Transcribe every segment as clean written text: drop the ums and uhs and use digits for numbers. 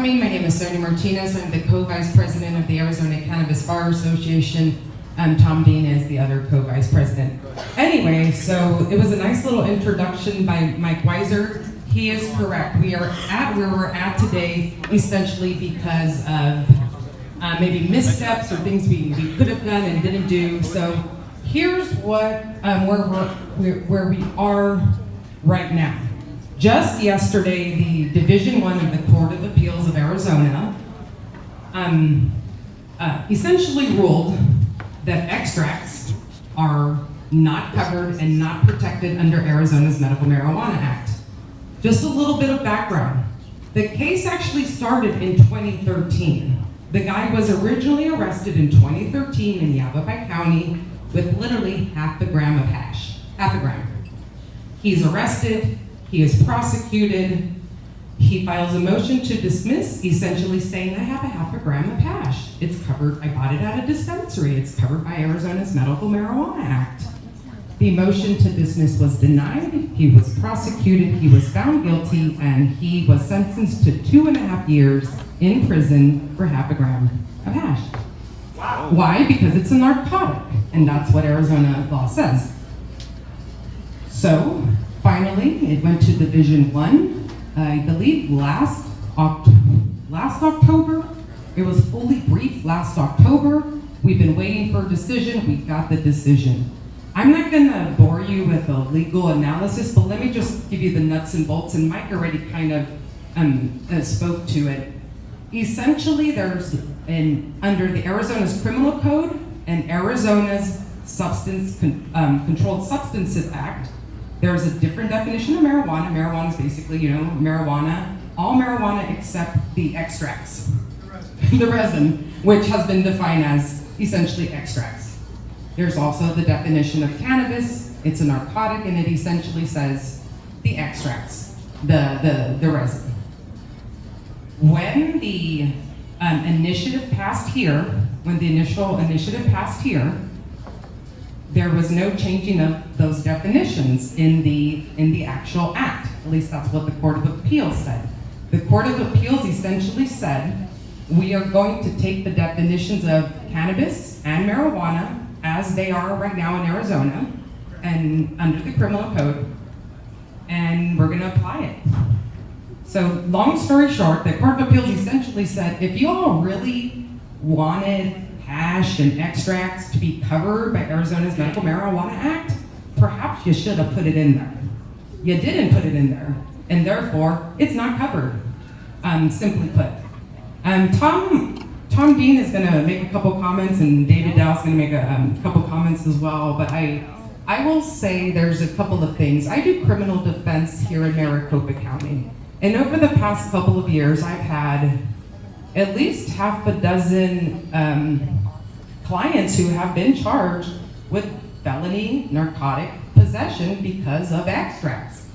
coming. My name is Sonia Martinez. I'm the co-vice president of the Arizona Cannabis Bar Association. Tom Dean is the other co-vice president. Anyway, so it was a nice little introduction by Mike Weiser. He is correct. We are at where we're at today essentially because of maybe missteps or things we could have done and didn't do. So here's what where we are right now. Just yesterday, the Division I of the Court of Appeals of Arizona essentially ruled that extracts are not covered and not protected under Arizona's Medical Marijuana Act. Just a little bit of background. The case actually started in 2013. The guy was originally arrested in 2013 in Yavapai County with literally half a gram of hash. Half a gram. He's arrested, he is prosecuted, he files a motion to dismiss, essentially saying, I have a half a gram of hash. It's covered, I bought it at a dispensary. It's covered by Arizona's Medical Marijuana Act. The motion to dismiss was denied, he was prosecuted, he was found guilty, and he was sentenced to 2.5 years in prison for half a gram of hash. Wow. Why? Because it's a narcotic, and that's what Arizona law says. So, finally, it went to Division I believe last October. It was fully briefed last October. We've been waiting for a decision. We got the decision. I'm not gonna bore you with a legal analysis, but let me just give you the nuts and bolts, and Mike already kind of spoke to it. Essentially, there's under the Arizona's Criminal Code and Arizona's Controlled Substances Act, there's a different definition of marijuana. Marijuana is basically, marijuana, all marijuana except the extracts, the resin, which has been defined as essentially extracts. There's also the definition of cannabis. It's a narcotic, and it essentially says the extracts, the resin. When the initiative passed here, there was no changing of those definitions in the actual act. At least that's what the Court of Appeals said. The Court of Appeals essentially said, we are going to take the definitions of cannabis and marijuana as they are right now in Arizona and under the criminal code, and we're gonna apply it. So long story short, the Court of Appeals essentially said, if you all really wanted hash and extracts to be covered by Arizona's Medical Marijuana Act, perhaps you should have put it in there. You didn't put it in there, and therefore, it's not covered, simply put. Tom Dean is gonna make a couple comments, and David Dow's gonna make a couple comments as well, but I will say there's a couple of things. I do criminal defense here in Maricopa County, and over the past couple of years, I've had at least half a dozen clients who have been charged with felony narcotic possession because of extracts.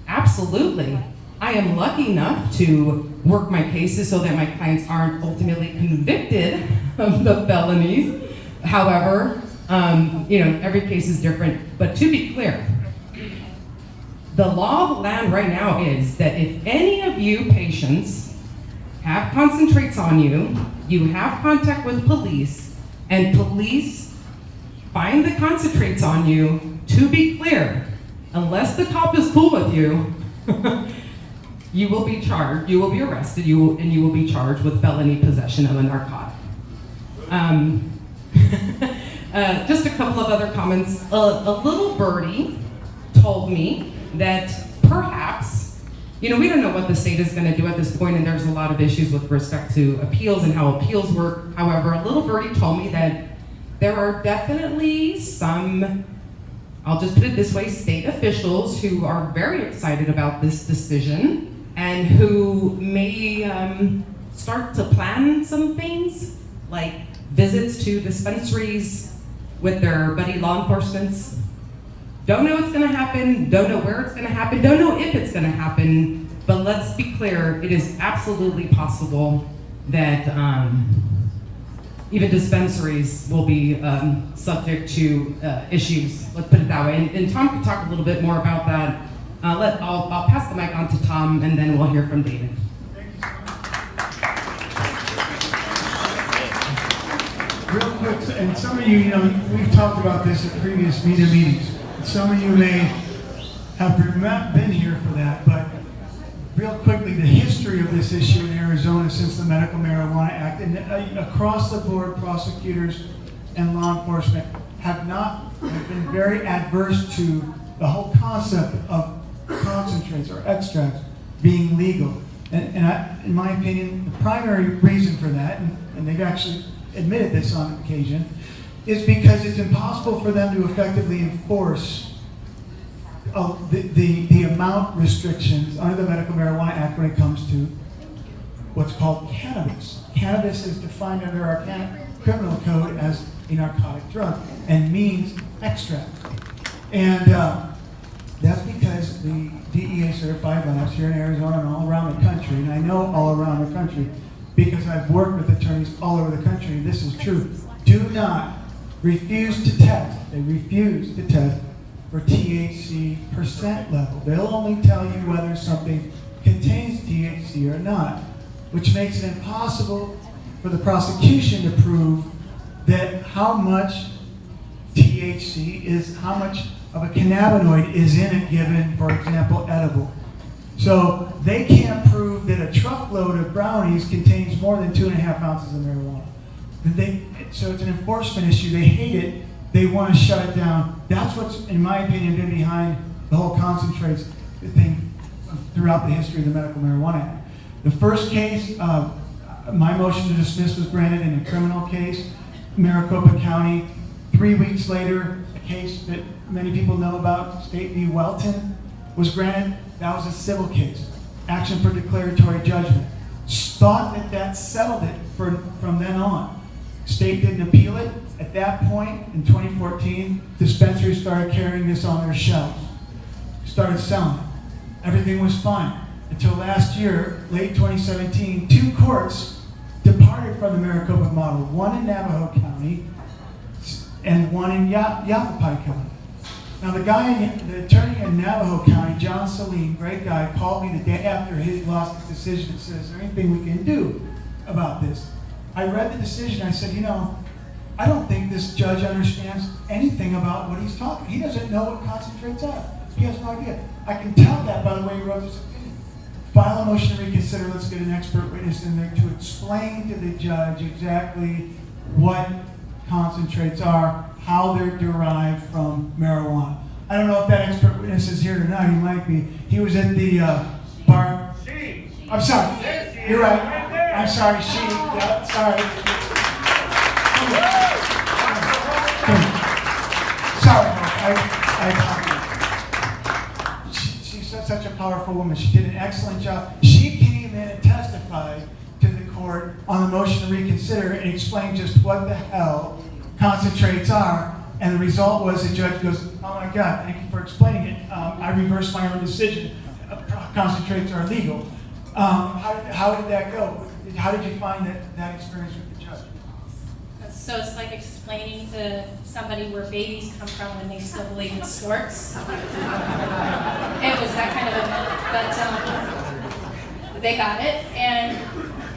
Absolutely. I am lucky enough to work my cases so that my clients aren't ultimately convicted of the felonies. However, every case is different. But to be clear, the law of the land right now is that if any of you patients have concentrates on you, you have contact with police, and police find the concentrates on you, to be clear, unless the cop is cool with you, you will be charged, you will be arrested, and you will be charged with felony possession of a narcotic. Just a couple of other comments. A little birdie told me that perhaps, we don't know what the state is going to do at this point, and there's a lot of issues with respect to appeals and how appeals work. However, a little birdie told me that there are definitely some, I'll just put it this way, state officials who are very excited about this decision and who may start to plan some things, like visits to dispensaries with their buddy law enforcements. Don't know what's gonna happen, don't know where it's gonna happen, don't know if it's gonna happen, but let's be clear, it is absolutely possible that even dispensaries will be subject to issues, let's put it that way. And Tom could talk a little bit more about that. I'll pass the mic on to Tom, and then we'll hear from David. Thank you so much. quick, and some of you, we've talked about this at previous MITA meetings. Some of you may have been here for that, but real quickly, the history of this issue in Arizona since the Medical Marijuana Act, and across the board, prosecutors and law enforcement have been very adverse to the whole concept of concentrates or extracts being legal. And in my opinion, the primary reason for that, and they've actually admitted this on occasion, is because it's impossible for them to effectively enforce the amount restrictions under the Medical Marijuana Act when it comes to what's called cannabis. Cannabis is defined under our criminal code as a narcotic drug and means extract. And that's because the DEA certified labs here in Arizona and all around the country, and I know all around the country because I've worked with attorneys all over the country, and this is true, do not refuse to test. They refuse to test for THC percent level. They'll only tell you whether something contains THC or not, which makes it impossible for the prosecution to prove that how much THC is, how much of a cannabinoid is in a given, for example, edible. So they can't prove that a truckload of brownies contains more than 2.5 ounces of marijuana. So it's an enforcement issue. They hate it. They want to shut it down. That's what's, in my opinion, been behind the whole concentrates thing throughout the history of the Medical Marijuana Act. The first case, my motion to dismiss was granted in a criminal case, Maricopa County. 3 weeks later, a case that many people know about, State v. Welton, was granted. That was a civil case. Action for declaratory judgment. Thought that settled it from then on. State didn't appeal it. At that point, in 2014, dispensaries started carrying this on their shelves. Started selling it. Everything was fine. Until last year, late 2017, 2 courts departed from the Maricopa model. One in Navajo County and one in Yavapai County. Now the attorney in Navajo County, John Saline, great guy, called me the day after he lost his decision and said, is there anything we can do about this? I read the decision, I said, I don't think this judge understands anything about what he's talking. He doesn't know what concentrates are. He has no idea. I can tell that by the way he wrote this opinion. File a motion to reconsider, let's get an expert witness in there to explain to the judge exactly what concentrates are, how they're derived from marijuana. I don't know if that expert witness is here tonight. He might be. He was at the bar. I'm sorry. You're right. I'm sorry. She. Yeah, sorry. Sorry. She's such a powerful woman. She did an excellent job. She came in and testified to the court on the motion to reconsider and explain just what the hell concentrates are, and the result was the judge goes, oh my God, thank you for explaining it. I reversed my own decision. Concentrates are legal. How did that go? How did you find that experience with the judge? So it's like explaining to somebody where babies come from when they still believe in sports. It was that kind of event, but they got it, and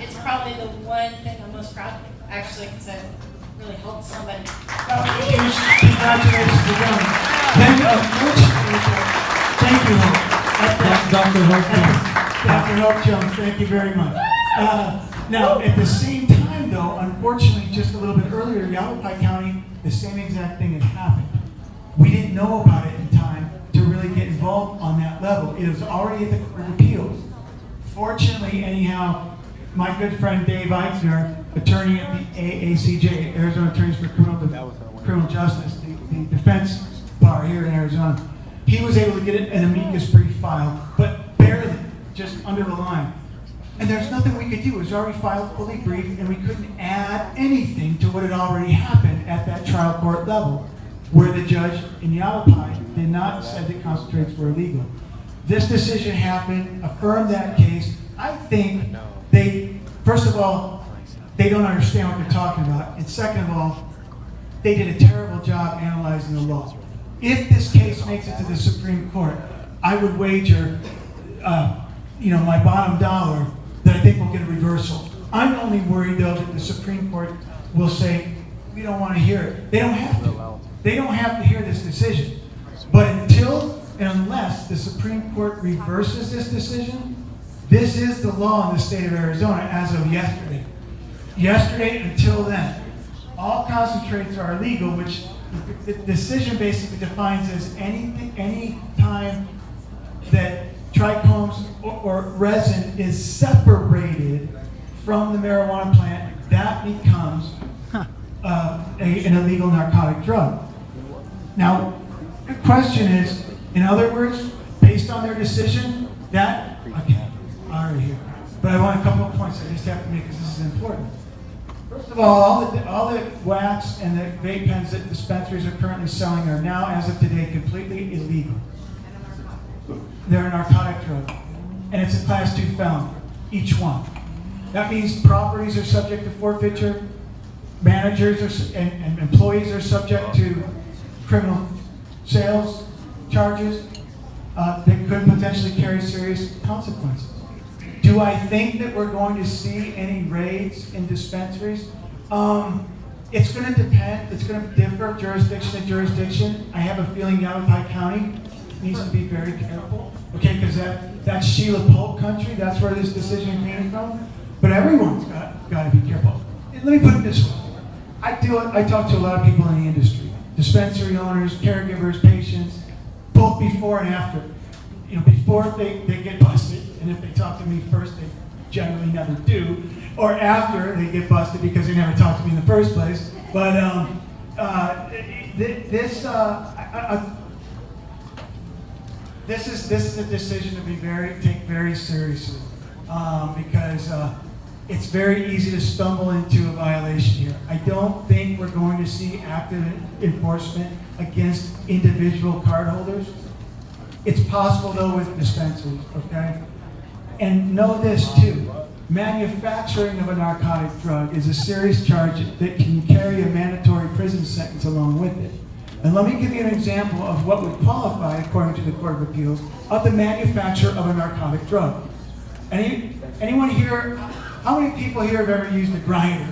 it's probably the one thing I'm most proud of, actually, because I really helped somebody. Congratulations again. Thank you, Hope. Dr. Hope Jones. Dr. Hope Jones, thank you very much. Now, at the same time, though, unfortunately, just a little bit earlier, Yavapai County, the same exact thing had happened. We didn't know about it in time to really get involved on that level. It was already at the Court of Appeals. Fortunately, anyhow, my good friend Dave Eichner, attorney at the AACJ, Arizona Attorneys for Criminal Justice, the defense bar here in Arizona, he was able to get an amicus brief filed, but barely, just under the line. And there's nothing we could do. It was already filed, fully briefed, and we couldn't add anything to what had already happened at that trial court level, where the judge in Yavapai did not say that concentrates were illegal. This decision happened, affirmed that case. I think first of all, they don't understand what they're talking about. And second of all, they did a terrible job analyzing the law. If this case makes it to the Supreme Court, I would wager, my bottom dollar that I think we'll get a reversal. I'm only worried, though, that the Supreme Court will say we don't want to hear it. They don't have to. They don't have to hear this decision. But until and unless the Supreme Court reverses this decision, this is the law in the state of Arizona as of yesterday. Yesterday until then. All concentrates are illegal, which the decision basically defines as any time that trichomes or resin is separated from the marijuana plant, that becomes an illegal narcotic drug. Now, the question is, in other words, based on their decision, that, okay, I already hear. But I want a couple of points I just have to make because this is important. First of all the wax and the vape pens that dispensaries are currently selling are now, as of today, completely illegal. They're a narcotic drug, and it's a Class 2 felony, each one. That means properties are subject to forfeiture, managers and employees are subject to criminal sales charges that could potentially carry serious consequences. Do I think that we're going to see any raids in dispensaries? It's going to depend. It's going to differ jurisdiction to jurisdiction. I have a feeling Yavapai County needs to be very careful, okay, because that's Sheila Polk country. That's where this decision came from. But everyone's got to be careful. Let me put it this way. I talk to a lot of people in the industry, dispensary owners, caregivers, patients, both before and after. You know, before they get busted, and if they talk to me first, they generally never do, or after they get busted because they never talked to me in the first place. But this is a decision to take very seriously because it's very easy to stumble into a violation here. I don't think we're going to see active enforcement against individual cardholders. It's possible though with dispensaries, okay? And know this too, manufacturing of a narcotic drug is a serious charge that can carry a mandatory prison sentence along with it. And let me give you an example of what would qualify, according to the Court of Appeals, of the manufacture of a narcotic drug. Anyone here, how many people here have ever used a grinder?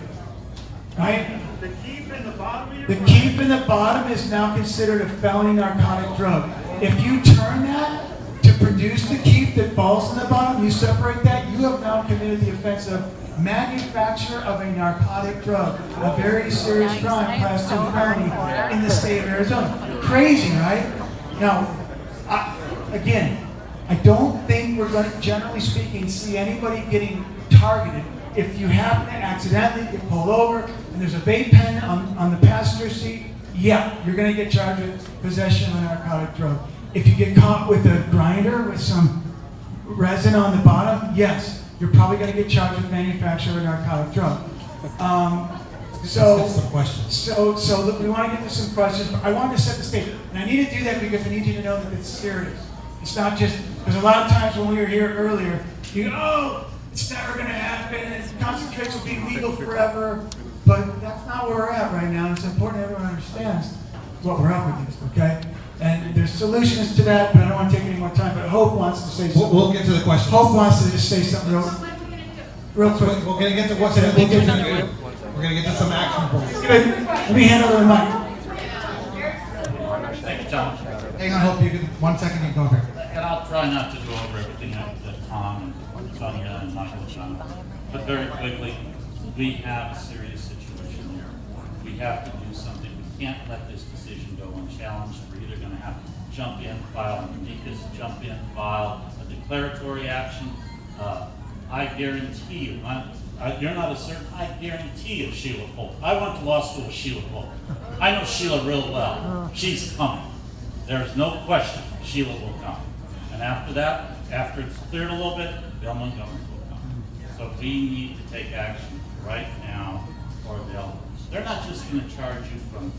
Right? The keef in the bottom of your The keef in the bottom is now considered a felony narcotic drug. If you turn that to produce the keef that falls in the bottom, you separate that, you have now committed the offense of manufacture of a narcotic drug, a very serious crime, Class 2 felony in the state of Arizona. Crazy, right? Now, again, I don't think we're going to, generally speaking, see anybody getting targeted. If you happen to accidentally get pulled over and there's a vape pen on the passenger seat, yeah, you're going to get charged with possession of a narcotic drug. If you get caught with a grinder with some resin on the bottom, yes, you're probably going to get charged with manufacture of a narcotic drug. So we want to get to some questions, but I wanted to set the stage. And I need to do that because I need you to know that it's serious. It's not just, because a lot of times when we were here earlier, you go, oh, it's never going to happen, concentrates will be legal forever. But that's not where we're at right now, and it's important everyone understands what we're up against, okay? And there's solutions to that, but I don't want to take any more time, but Hope wants to say something. We'll get to the questions. Hope wants to just say something real quick. We're going to get to what's we're going to get to some action points. Let me hand over the mic. Thank you, Tom. Hang on, Hope, you can, 1 second, you go there. And I'll try not to go over everything that Tom and Sonia and Michael have done. But very quickly, we have a serious situation here. We have to do something. We can't let this decision go unchallenged. We're either going to have to jump in, file an amicus, jump in, file a declaratory action. I guarantee you, you're not a certain, I guarantee you Sheila Polk. I went to law school with Sheila Polk. I know Sheila real well. She's coming. There's no question Sheila will come. And after that, after it's cleared a little bit, Bill Montgomery will come. So we need to take action right now, or they're not just going to charge you from,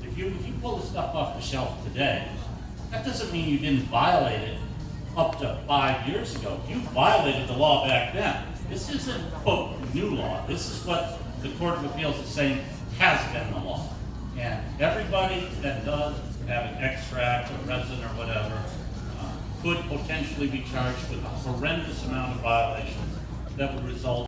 if you pull the stuff off the shelf today, that doesn't mean you didn't violate it up to 5 years ago. You violated the law back then. This isn't, quote, new law. This is what the Court of Appeals is saying has been the law. And everybody that does have an extract or resin or whatever could potentially be charged with a horrendous amount of violations that would result